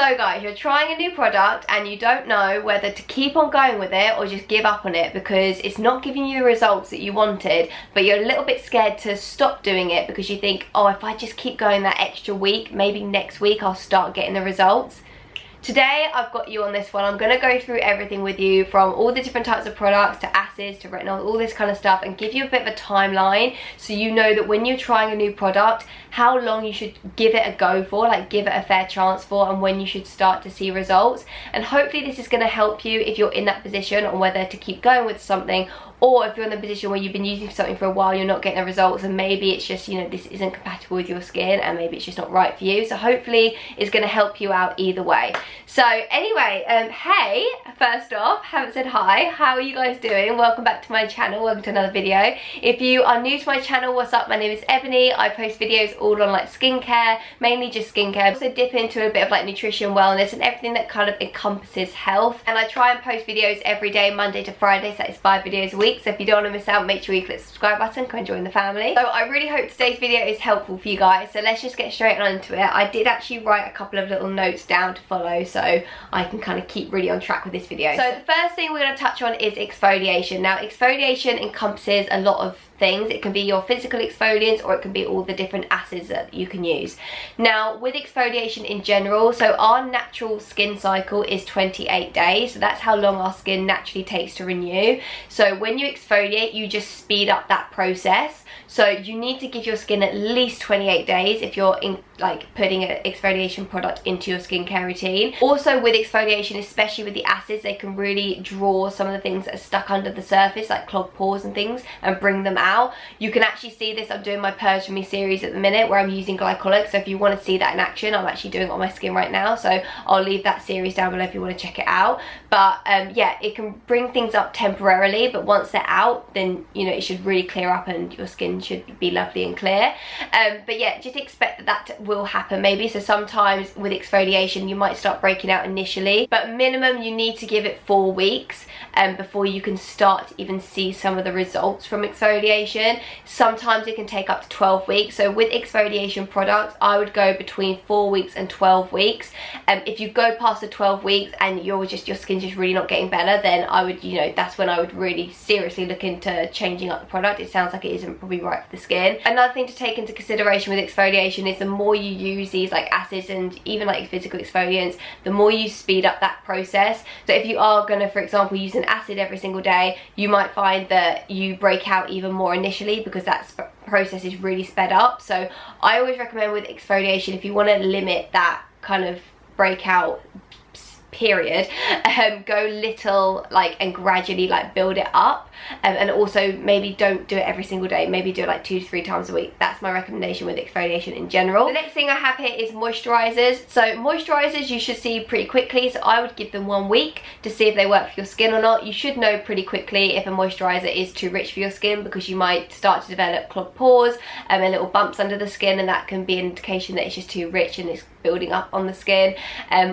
So guys, you're trying a new product and you don't know whether to keep on going with it or just give up on it because it's not giving you the results that you wanted, but you're a little bit scared to stop doing it because you think, oh, if I just keep going that extra week, maybe next week I'll start getting the results. Today I've got you on this one. I'm going to go through everything with you, from all the different types of products to acids to retinol, all this kind of stuff, and give you a bit of a timeline so you know that when you're trying a new product, how long you should give it a go for, like give it a fair chance for, and when you should start to see results. And hopefully this is going to help you if you're in that position on whether to keep going with something, or if you're in the position where you've been using something for a while, you're not getting the results, and maybe it's just, you know, this isn't compatible with your skin and maybe it's just not right for you. So hopefully it's going to help you out either way. So anyway, hey, first off, haven't said hi. How are you guys doing? Welcome back to my channel. Welcome to another video. If you are new to my channel, what's up? My name is Ebony. I post videos all on like skincare, mainly just skincare. I also dip into a bit of like nutrition, wellness, and everything that kind of encompasses health. And I try and post videos every day, Monday to Friday, so that is 5 videos a week. So if you don't want to miss out, make sure you click the subscribe button, come and join the family. So I really hope today's video is helpful for you guys. So let's just get straight on into it. I did actually write a couple of little notes down to follow so I can kind of keep really on track with this video. So the first thing we're going to touch on is exfoliation. Now exfoliation encompasses a lot of things. It can be your physical exfoliants, or it can be all the different acids that you can use. Now with exfoliation in general, so our natural skin cycle is 28 days, so that's how long our skin naturally takes to renew. So when you exfoliate, you just speed up that process. So you need to give your skin at least 28 days if you're putting an exfoliation product into your skincare routine. Also with exfoliation, especially with the acids, they can really draw some of the things that are stuck under the surface, like clogged pores and things, and bring them out. You can actually see this. I'm doing my Purge For Me series at the minute where I'm using glycolic, so if you want to see that in action, I'm actually doing it on my skin right now, so I'll leave that series down below if you want to check it out. But yeah, it can bring things up temporarily, but once they're out, then you know it should really clear up and your skin should be lovely and clear. But yeah, just expect that will happen maybe. So sometimes with exfoliation you might start breaking out initially, but minimum you need to give it 4 weeks before you can start to even see some of the results from exfoliation. Sometimes it can take up to 12 weeks. So with exfoliation products, I would go between 4 weeks and 12 weeks. If you go past the 12 weeks and your skin's just really not getting better, then I would, you know, that's when I would really seriously look into changing up the product. It sounds like it isn't probably right for the skin. Another thing to take into consideration with exfoliation is the more you use these like acids and even like physical exfoliants, the more you speed up that process. So if you are gonna, for example, use an acid every single day, you might find that you break out even more initially because that process is really sped up. So I always recommend with exfoliation, if you want to limit that kind of breakout period, go little and gradually build it up, and also maybe don't do it every single day, maybe do it like 2 to 3 times a week. That's my recommendation with exfoliation in general. The next thing I have here is moisturizers. So moisturizers you should see pretty quickly, so I would give them 1 week to see if they work for your skin or not. You should know pretty quickly if a moisturizer is too rich for your skin, because you might start to develop clogged pores and little bumps under the skin, and that can be an indication that it's just too rich and it's building up on the skin.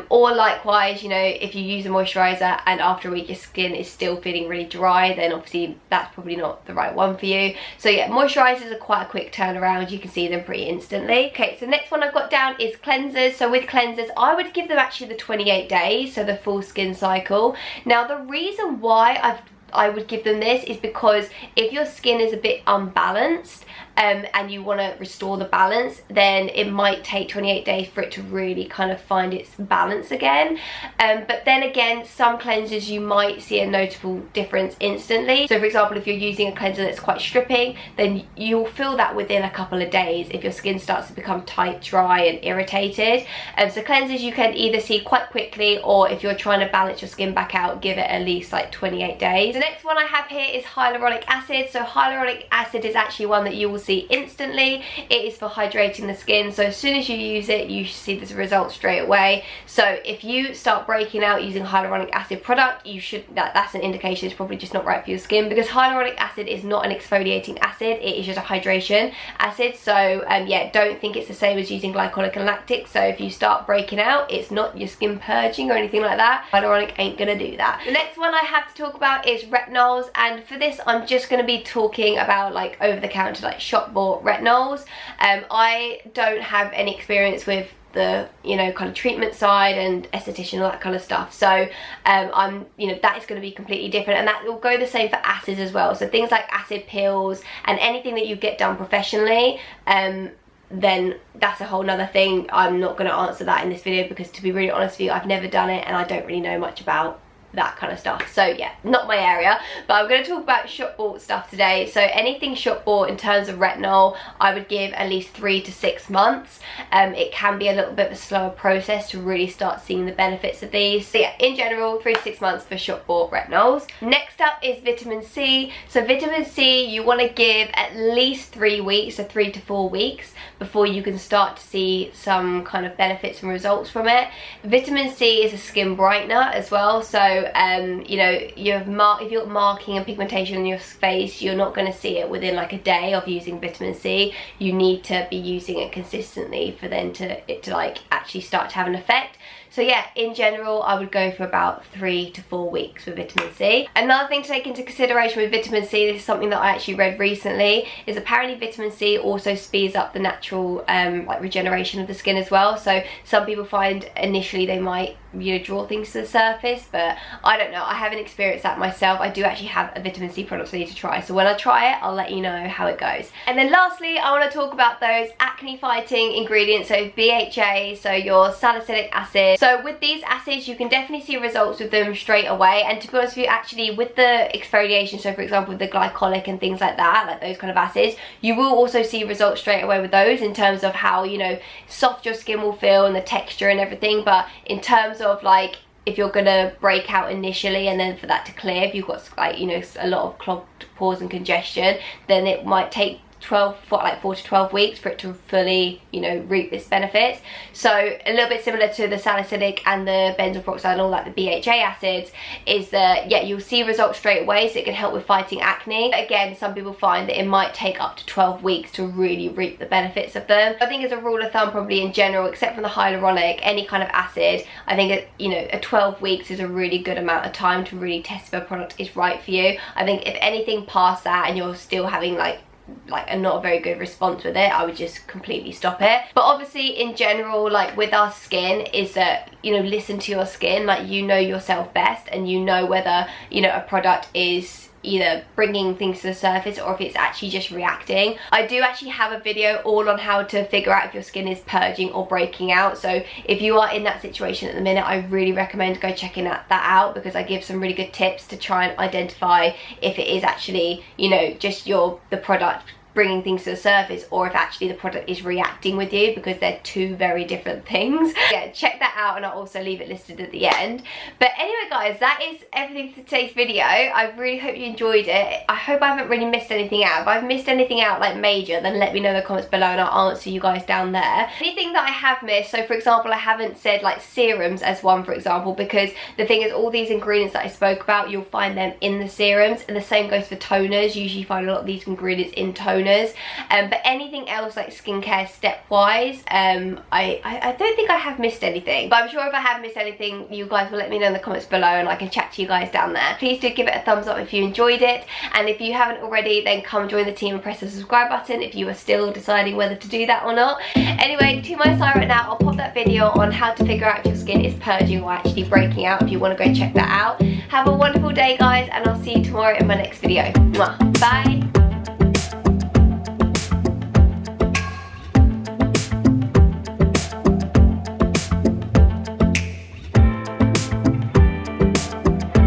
Or likewise, you know, if you use a moisturizer and after a week your skin is still feeling really dry, then obviously that's probably not the right one for you. So yeah, moisturizers are quite a quick turnaround. You can see them pretty instantly. Okay, so the next one I've got down is cleansers. So with cleansers, I would give them actually the 28 days, so the full skin cycle. Now the reason why I would give them this is because if your skin is a bit unbalanced and you want to restore the balance, then it might take 28 days for it to really kind of find its balance again. But then again, some cleansers you might see a notable difference instantly. So for example, if you're using a cleanser that's quite stripping, then you'll feel that within a couple of days if your skin starts to become tight, dry and irritated. So cleansers you can either see quite quickly, or if you're trying to balance your skin back out, give it at least like 28 days. The next one I have here is hyaluronic acid. So hyaluronic acid is actually one that you will see instantly. It is for hydrating the skin, so as soon as you use it you see the results straight away. So if you start breaking out using hyaluronic acid product, you should, that's an indication it's probably just not right for your skin, because hyaluronic acid is not an exfoliating acid, it is just a hydration acid. So yeah, don't think it's the same as using glycolic and lactic. So if you start breaking out, it's not your skin purging or anything like that. Hyaluronic ain't gonna do that. The next one I have to talk about is retinols, and for this I'm just gonna be talking about over the counter shop bought retinols. I don't have any experience with the, you know, kind of treatment side and esthetician, all that kind of stuff. So I'm, you know, that is going to be completely different, and that will go the same for acids as well. So things like acid pills and anything that you get done professionally, then that's a whole nother thing. I'm not going to answer that in this video because, to be really honest with you, I've never done it and I don't really know much about that kind of stuff. So yeah, not my area. But I'm going to talk about shop bought stuff today. So anything shop bought in terms of retinol, I would give at least 3 to 6 months. It can be a little bit of a slower process to really start seeing the benefits of these. So yeah, in general, 3 to 6 months for shop bought retinols. Next up is vitamin C. So vitamin C, you want to give at least 3 weeks, so 3 to 4 weeks, before you can start to see some kind of benefits and results from it. Vitamin C is a skin brightener as well. So you know, if you've got marking and pigmentation on your face, you're not going to see it within like a day of using vitamin C. You need to be using it consistently for then it to like actually start to have an effect. So yeah, in general, I would go for about 3 to 4 weeks with vitamin C. Another thing to take into consideration with vitamin C, this is something that I actually read recently, is apparently vitamin C also speeds up the natural like regeneration of the skin as well. So some people find initially they might, you know, draw things to the surface, but I don't know. I haven't experienced that myself. I do actually have a vitamin C product I need to try. So when I try it, I'll let you know how it goes. And then lastly, I want to talk about those acne fighting ingredients. So BHA, so your salicylic acid. So with these acids, you can definitely see results with them straight away. And to be honest with you, actually with the exfoliation, so for example with the glycolic and things like that, like those kind of acids, you will also see results straight away with those in terms of how, you know, soft your skin will feel and the texture and everything. But in terms of like, if you're gonna break out initially and then for that to clear, if you've got like, you know, a lot of clogged pores and congestion, then it might take 4 to 12 weeks for it to fully, you know, reap its benefits. So a little bit similar to the salicylic and the benzoyl peroxide and all like the BHA acids, is that yeah, you'll see results straight away, so it can help with fighting acne. But again, some people find that it might take up to 12 weeks to really reap the benefits of them. I think as a rule of thumb, probably in general, except from the hyaluronic, any kind of acid, I think you know, a 12 weeks is a really good amount of time to really test if a product is right for you. I think if anything past that and you're still having like a not very good response with it, I would just completely stop it. But obviously in general, like with our skin, is that, you know, listen to your skin. Like, you know yourself best, and you know whether, you know, a product is either bringing things to the surface or if it's actually just reacting. I do actually have a video all on how to figure out if your skin is purging or breaking out. So if you are in that situation at the minute, I really recommend go checking that out, because I give some really good tips to try and identify if it is actually, you know, just the product bringing things to the surface, or if actually the product is reacting with you, because they're two very different things. Yeah, check that out, and I'll also leave it listed at the end. But anyway guys, that is everything for today's video. I really hope you enjoyed it. I hope I haven't really missed anything out. If I've missed anything out like major, then let me know in the comments below and I'll answer you guys down there. Anything that I have missed, so for example, I haven't said like serums as one, for example, because the thing is, all these ingredients that I spoke about, you'll find them in the serums, and the same goes for toners. You usually find a lot of these ingredients in toners. But anything else like skincare step-wise, I don't think I have missed anything. But I'm sure if I have missed anything, you guys will let me know in the comments below and I can chat to you guys down there. Please do give it a thumbs up if you enjoyed it, and if you haven't already, then come join the team and press the subscribe button if you are still deciding whether to do that or not. Anyway, to my side right now, I'll pop that video on how to figure out if your skin is purging or actually breaking out, if you want to go check that out. Have a wonderful day guys, and I'll see you tomorrow in my next video. Mwah. Bye.